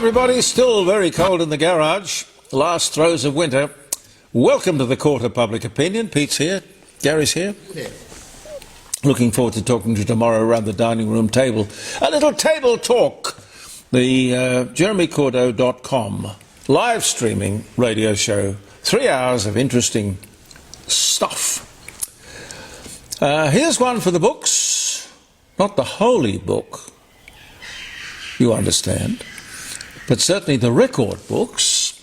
everybody, still very cold in the garage. Last throes of winter. Welcome to the Court of Public Opinion. Pete's here. Gary's here. Yeah. Looking forward to talking to you tomorrow around the dining room table. A little table talk. The jeremycordeaux.com live streaming radio show. 3 hours of interesting stuff. Here's one for the books. Not the holy book, you understand, but certainly the record books.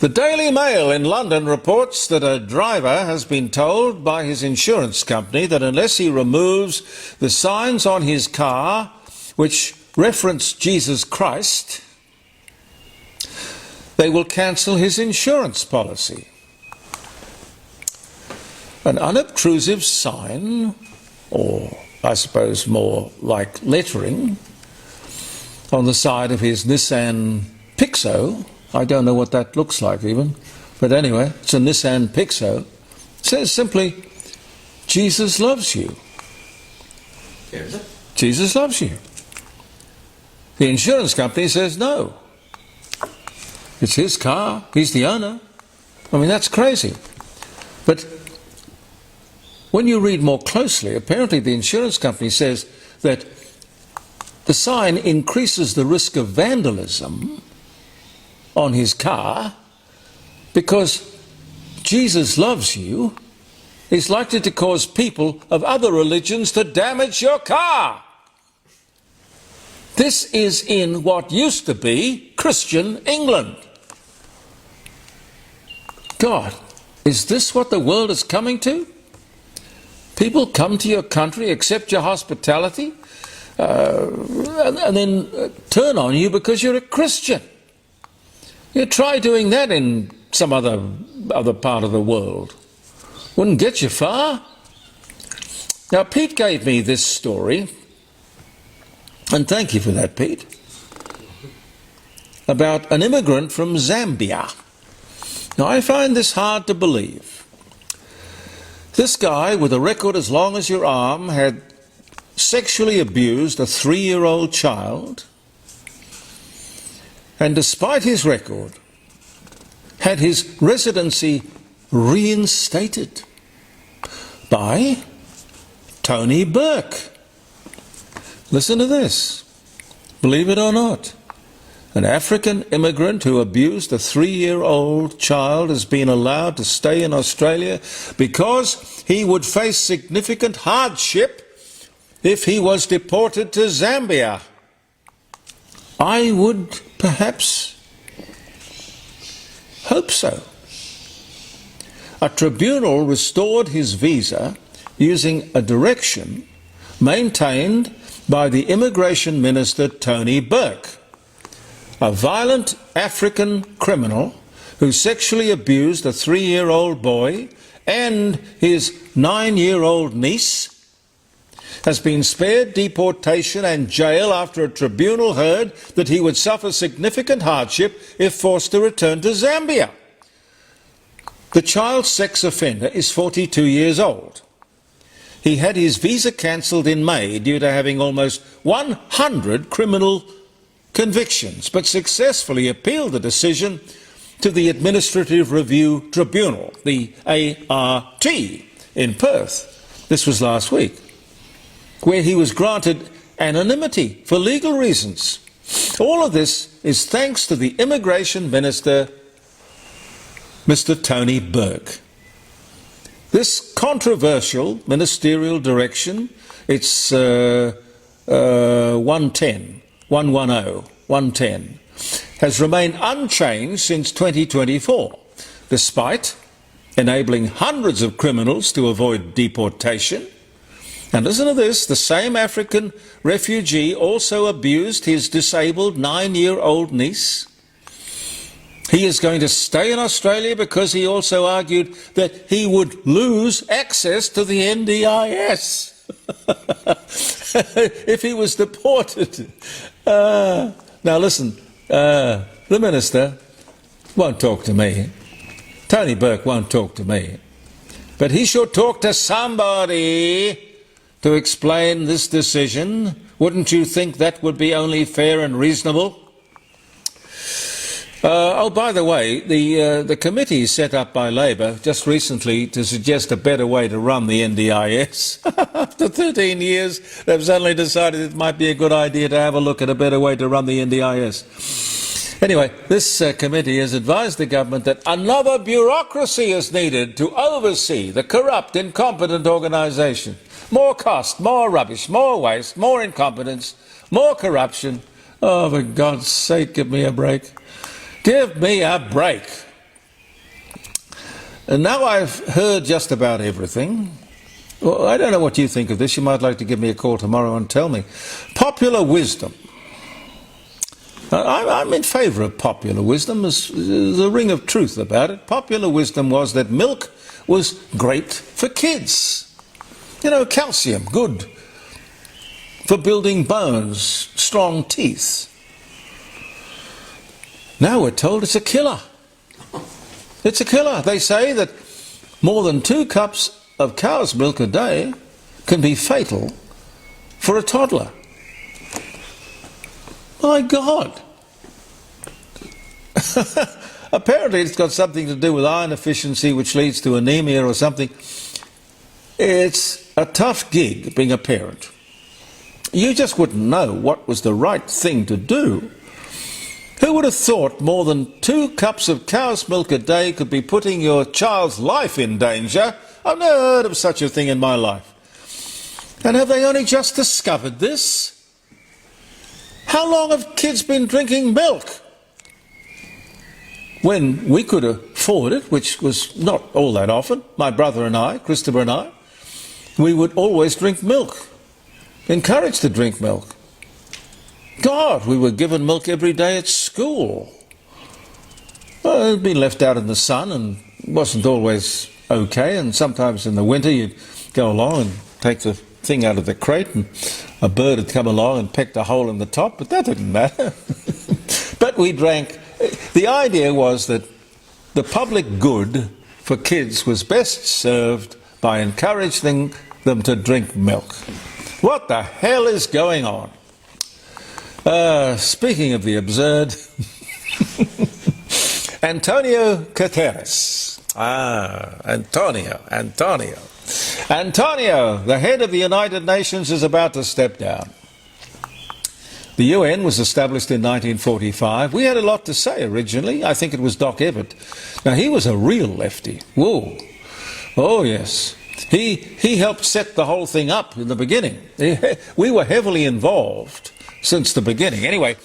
The Daily Mail in London reports that a driver has been told by his insurance company that unless he removes the signs on his car which reference Jesus Christ, they will cancel his insurance policy. An unobtrusive sign, or I suppose more like lettering, on the side of his Nissan Pixo. I don't know what that looks like even, but anyway, it's a Nissan Pixo. It says simply, Jesus loves you. Jesus loves you. The insurance company says no. It's his car, he's the owner. I mean, that's crazy. But when you read more closely, apparently the insurance company says that the sign increases the risk of vandalism on his car because Jesus loves you is likely to cause people of other religions to damage your car. This is in what used to be Christian England. God, is this what the world is coming to? People come to your country, accept your hospitality, and then turn on you because you're a Christian. You try doing that in some other part of the world. Wouldn't get you far. Now, Pete gave me this story, and thank you for that, Pete, about an immigrant from Zambia. Now, I find this hard to believe. This guy, with a record as long as your arm, had sexually abused a 3-year-old child, and despite his record, had his residency reinstated by Tony Burke. Listen to this. Believe it or not, an African immigrant who abused a 3-year-old child has been allowed to stay in Australia because he would face significant hardship if he was deported to Zambia. I would perhaps hope so. A tribunal restored his visa using a direction maintained by the Immigration Minister Tony Burke, a violent African criminal who sexually abused a 3-year-old boy and his 9-year-old niece, has been spared deportation and jail after a tribunal heard that he would suffer significant hardship if forced to return to Zambia. The child sex offender is 42 years old. He had his visa cancelled in May due to having almost 100 criminal convictions, but successfully appealed the decision to the Administrative Review Tribunal, the ART, in Perth. This was last week, where he was granted anonymity for legal reasons. All of this is thanks to the Immigration Minister, Mr. Tony Burke. This controversial ministerial direction, it's 110, has remained unchanged since 2024, despite enabling hundreds of criminals to avoid deportation. And listen to this, the same African refugee also abused his disabled 9-year-old niece. He is going to stay in Australia because he also argued that he would lose access to the NDIS if he was deported. Now listen, the minister won't talk to me. Tony Burke won't talk to me. But he should talk to somebody to explain this decision. Wouldn't you think that would be only fair and reasonable? Oh, by the way, the committee set up by Labor just recently to suggest a better way to run the NDIS. After 13 years, they've suddenly decided it might be a good idea to have a look at a better way to run the NDIS. Anyway, this committee has advised the government that another bureaucracy is needed to oversee the corrupt, incompetent organisation. More cost, more rubbish, more waste, more incompetence, more corruption. Oh, for God's sake, give me a break. Give me a break. And now I've heard just about everything. Well, I don't know what you think of this. You might like to give me a call tomorrow and tell me. Popular wisdom. I'm in favour of popular wisdom. There's a ring of truth about it. Popular wisdom was that milk was great for kids. You know, calcium, good for building bones, strong teeth. Now we're told it's a killer. It's a killer. They say that more than 2 cups of cow's milk a day can be fatal for a toddler. My God. Apparently it's got something to do with iron deficiency, which leads to anemia or something. It's a tough gig being a parent. You just wouldn't know what was the right thing to do. Who would have thought more than 2 cups of cow's milk a day could be putting your child's life in danger? I've never heard of such a thing in my life. And have they only just discovered this? How long have kids been drinking milk? When we could afford it, which was not all that often, my brother and I, Christopher and I, we would always drink milk, encouraged to drink milk. God, we were given milk every day at school. Well, it had been left out in the sun and wasn't always okay, and sometimes in the winter you'd go along and take the thing out of the crate and a bird had come along and pecked a hole in the top, but that didn't matter. But we drank. The idea was that the public good for kids was best served by encouraging them to drink milk. What the hell is going on? Speaking of the absurd, Antonio Guterres. Antonio, the head of the United Nations, is about to step down. The UN was established in 1945. We had a lot to say originally. I think it was Doc Everett. Now, he was a real lefty. Whoa. Oh, yes. He helped set the whole thing up in the beginning. We were heavily involved since the beginning. Anyway,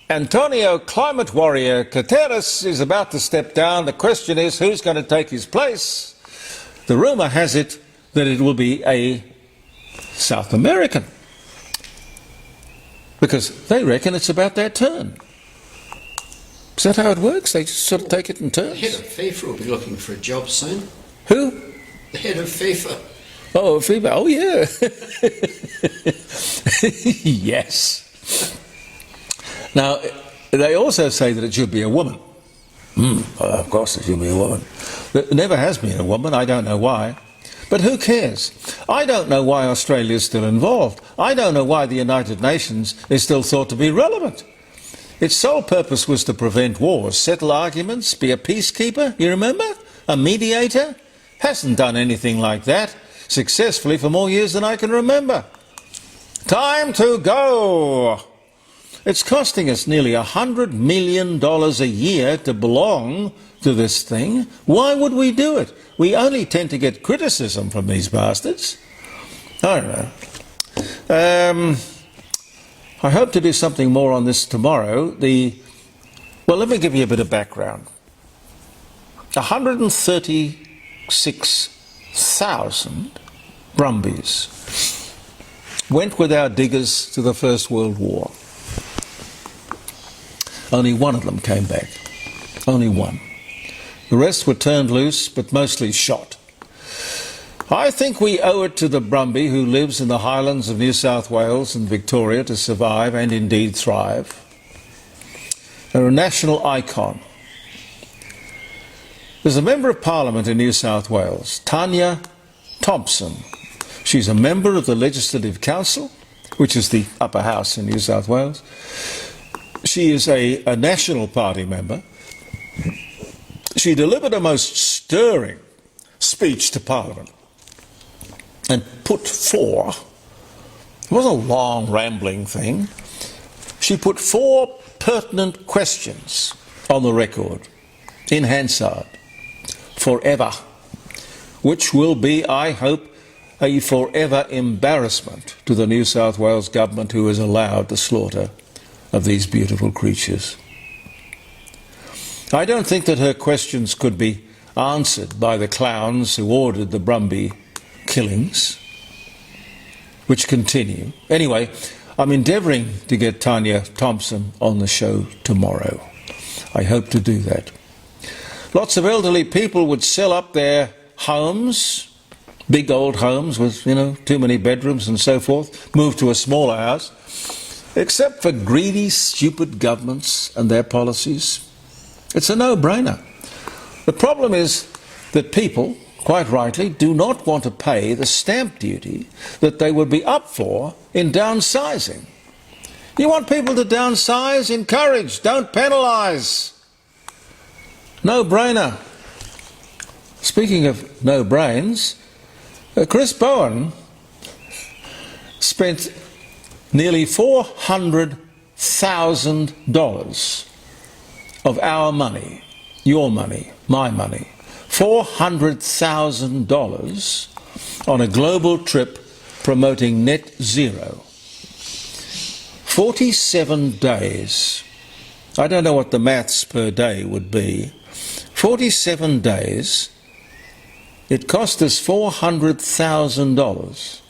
Antonio Climate Warrior Guterres is about to step down. The question is, who's going to take his place? The rumour has it that it will be a South American, because they reckon it's about their turn. Is that how it works? They just sort of take it in turns? The head of FIFA will be looking for a job soon. Who? The head of FIFA. Oh, FIFA. Oh, yeah. Yes. Now, they also say that it should be a woman. Of course it should be a woman. There never has been a woman. I don't know why. But who cares? I don't know why Australia is still involved. I don't know why the United Nations is still thought to be relevant. Its sole purpose was to prevent wars, settle arguments, be a peacekeeper, you remember? A mediator? Hasn't done anything like that successfully for more years than I can remember. Time to go! It's costing us nearly $100 million a year to belong to this thing. Why would we do it? We only tend to get criticism from these bastards. I don't know. I hope to do something more on this tomorrow. Well, let me give you a bit of background. 136,000 brumbies went with our diggers to the First World War. Only one of them came back. Only one. The rest were turned loose, but mostly shot. I think we owe it to the Brumbie who lives in the highlands of New South Wales and Victoria to survive and indeed thrive. They're a national icon. There's a member of Parliament in New South Wales, Tanya Thompson. She's a member of the Legislative Council, which is the upper house in New South Wales. She is a National Party member. She delivered a most stirring speech to Parliament and put forth, it was a long rambling thing, she put 4 pertinent questions on the record in Hansard forever, which will be, I hope, a forever embarrassment to the New South Wales government who has allowed the slaughter of these beautiful creatures. I don't think that her questions could be answered by the clowns who ordered the Brumbie killings, which continue. Anyway, I'm endeavouring to get Tanya Thompson on the show tomorrow. I hope to do that. Lots of elderly people would sell up their homes, big old homes with, too many bedrooms and so forth, move to a smaller house, except for greedy, stupid governments and their policies. It's a no-brainer. The problem is that people, quite rightly, do not want to pay the stamp duty that they would be up for in downsizing. You want people to downsize? Encourage, don't penalise. No-brainer. Speaking of no-brains, Chris Bowen spent nearly $400,000 of our money, your money, my money, $400,000 on a global trip promoting net zero. 47 days. I don't know what the maths per day would be. 47 days. It cost us $400,000.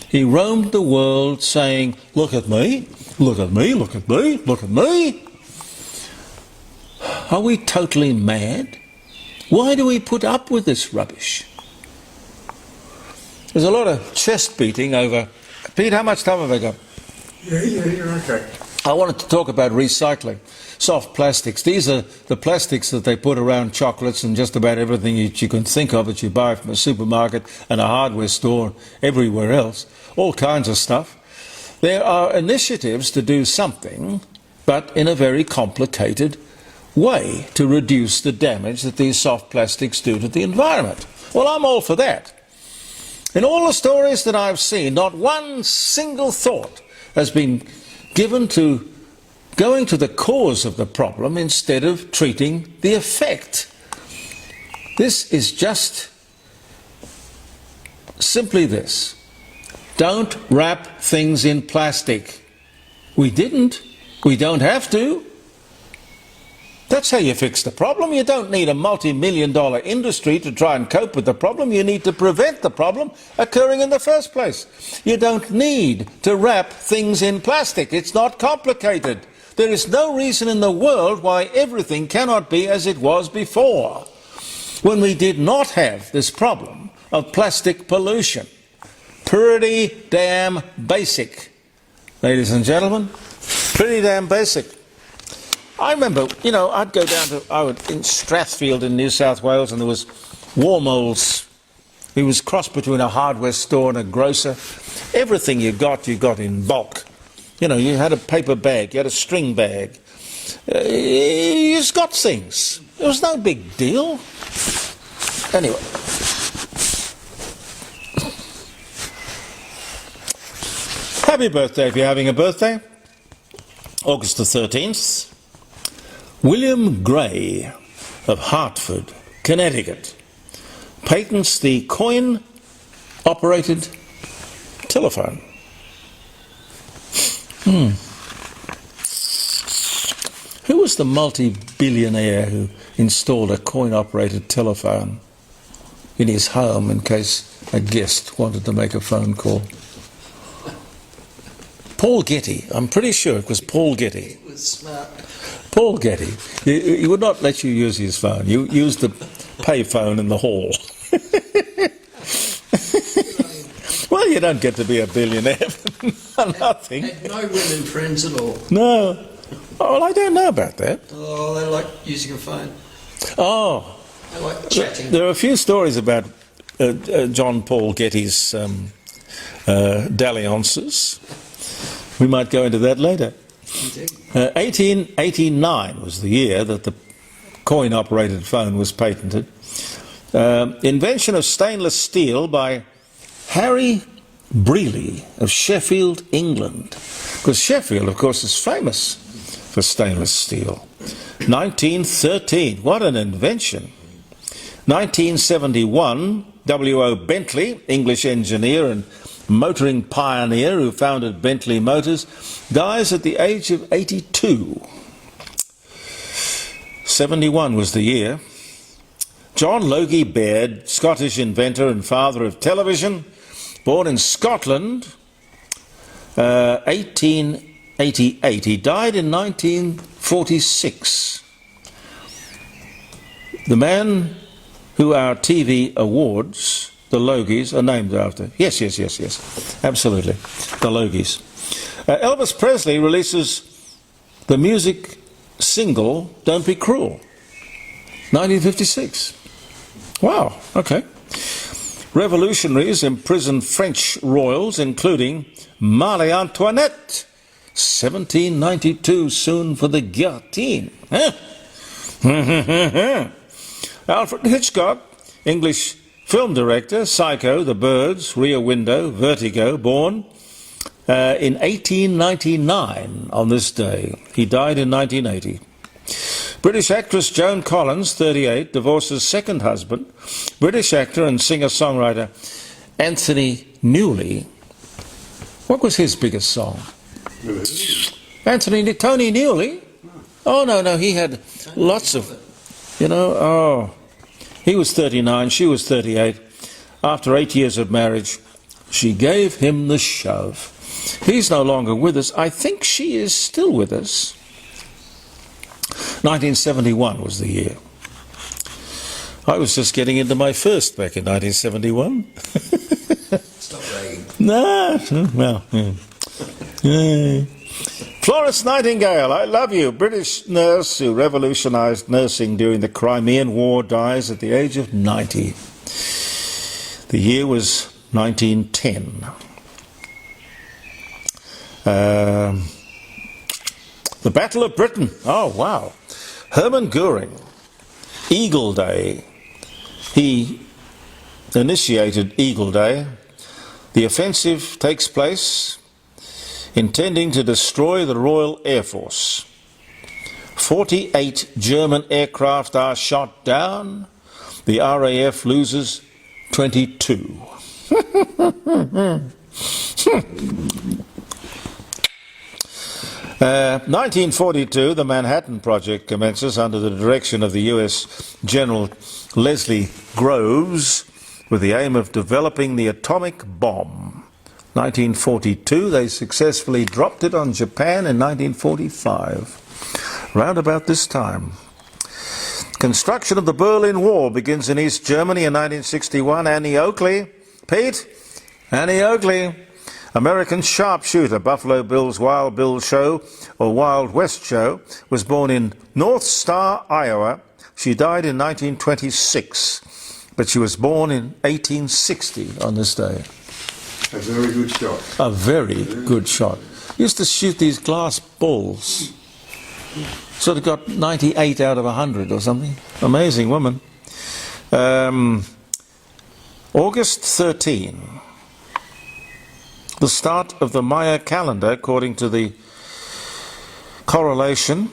He roamed the world saying, look at me, look at me, look at me, look at me. Are we totally mad? Why do we put up with this rubbish? There's a lot of chest beating over... Pete, how much time have I got? Yeah, you're okay. I wanted to talk about recycling. Soft plastics. These are the plastics that they put around chocolates and just about everything that you can think of that you buy from a supermarket and a hardware store, everywhere else. All kinds of stuff. There are initiatives to do something, but in a very complicated way, to reduce the damage that these soft plastics do to the environment. Well, I'm all for that. In all the stories that I've seen, not one single thought has been given to going to the cause of the problem instead of treating the effect. This is just simply this. Don't wrap things in plastic. We didn't. We don't have to. That's how you fix the problem. You don't need a multi-million-dollar industry to try and cope with the problem. You need to prevent the problem occurring in the first place. You don't need to wrap things in plastic. It's not complicated. There is no reason in the world why everything cannot be as it was before, when we did not have this problem of plastic pollution. Pretty damn basic, ladies and gentlemen. Pretty damn basic. I remember, I'd go down to, in Strathfield in New South Wales, and there was Warmold's. It was crossed between a hardware store and a grocer. Everything you got in bulk. You had a paper bag, you had a string bag. You just got things. It was no big deal. Anyway. Happy birthday if you're having a birthday. August the 13th. William Gray of Hartford, Connecticut, patents the coin-operated telephone. Who was the multi-billionaire who installed a coin-operated telephone in his home in case a guest wanted to make a phone call? Paul Getty. I'm pretty sure it was Paul Getty. It was smart. Paul Getty. He would not let you use his phone. You used the pay phone in the hall. Well, you don't get to be a billionaire for nothing. Had no women friends at all. No. Oh, well, I don't know about that. Oh, they like using a phone. Oh. They like chatting. There are a few stories about John Paul Getty's dalliances. We might go into that later. Indeed. 1889 was the year that the coin-operated phone was patented. Invention of stainless steel by Harry Brearley of Sheffield, England. Because Sheffield, of course, is famous for stainless steel. 1913, what an invention. 1971, W.O. Bentley, English engineer and motoring pioneer who founded Bentley Motors, dies at the age of 82. 71 was the year. John Logie Baird, Scottish inventor and father of television, born in Scotland, 1888. He died in 1946. The man who our TV awards, the Logies, are named after. Yes, absolutely, the Logies. Elvis Presley releases the music single Don't Be Cruel, 1956. Wow, okay. Revolutionaries imprison French royals, including Marie Antoinette, 1792, soon for the guillotine. Huh? Alfred Hitchcock, English film director, Psycho, The Birds, Rear Window, Vertigo, born in 1899 on this day. He died in 1980. British actress Joan Collins, 38, divorces second husband, British actor and singer-songwriter Anthony Newley. What was his biggest song? Tony Newley? Oh, no, he had lots of, he was 39, she was 38. After 8 years of marriage, she gave him the shove. He's no longer with us. I think she is still with us. 1971 was the year. I was just getting into my first back in 1971. Stop bragging. No, well, yeah. Florence Nightingale, I love you. British nurse who revolutionised nursing during the Crimean War, dies at the age of 90. The year was 1910. The Battle of Britain. Oh, wow. Hermann Goering, Eagle Day. He initiated Eagle Day. The offensive takes place intending to destroy the Royal Air Force. 48 German aircraft are shot down. The RAF loses 22. 1942, the Manhattan Project commences under the direction of the US General Leslie Groves with the aim of developing the atomic bomb. 1942, they successfully dropped it on Japan in 1945. Round about this time. Construction of the Berlin Wall begins in East Germany in 1961. Annie Oakley, Pete? Annie Oakley, American sharpshooter, Buffalo Bill's Wild Bill Show, or Wild West Show, was born in North Star, Iowa. She died in 1926, but she was born in 1860 on this day. A very good shot. A very good shot. Used to shoot these glass balls. Sort of got 98 out of 100 or something. Amazing woman. August 13. The start of the Maya calendar, according to the correlation,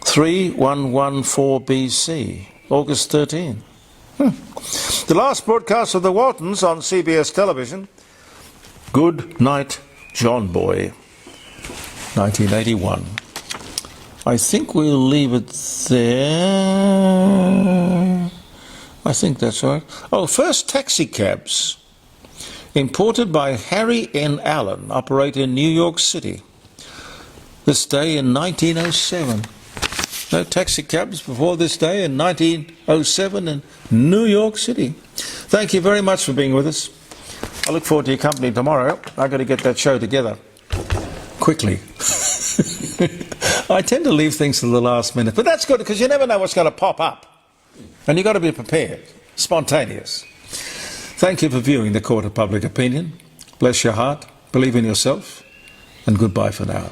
3114 BC, August 13. The last broadcast of the Waltons on CBS television, Good Night, John Boy, 1981. I think we'll leave it there. I think that's right. Oh, first taxi cabs. Imported by Harry N. Allen, operate in New York City. This day in 1907. No taxi cabs before this day in 1907 in New York City. Thank you very much for being with us. I look forward to your company tomorrow. I've got to get that show together quickly. I tend to leave things to the last minute, but that's good because you never know what's going to pop up. And you've got to be prepared, spontaneous. Thank you for viewing the Court of Public Opinion. Bless your heart, believe in yourself, and goodbye for now.